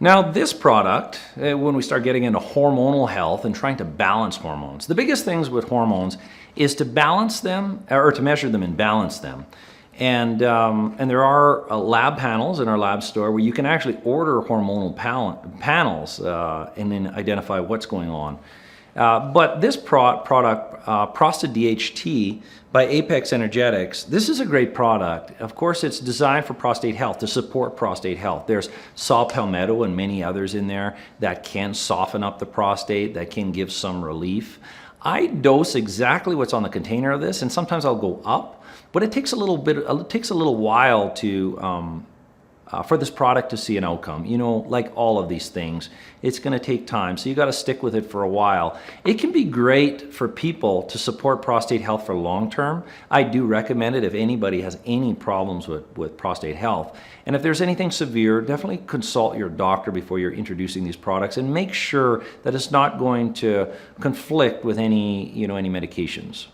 Now this product, when we start getting into hormonal health and trying to balance hormones, the biggest things with hormones is to balance them, or to measure them and balance them. And there are lab panels in our lab store where you can actually order hormonal panels and then identify what's going on. But this product, Prosta DHT by Apex Energetics, this is a great product. Of course, it's designed for prostate health, to support prostate health. There's saw palmetto and many others in there that can soften up the prostate, that can give some relief. I dose exactly what's on the container of this, and sometimes I'll go up, but it takes a little while to for this product to see an outcome. You know, like all of these things, it's going to take time, so you got to stick with it for a while. It can be great for people to support prostate health for long term. I do recommend it if anybody has any problems with prostate health. And if there's anything severe, definitely consult your doctor before you're introducing these products, and make sure that it's not going to conflict with any medications.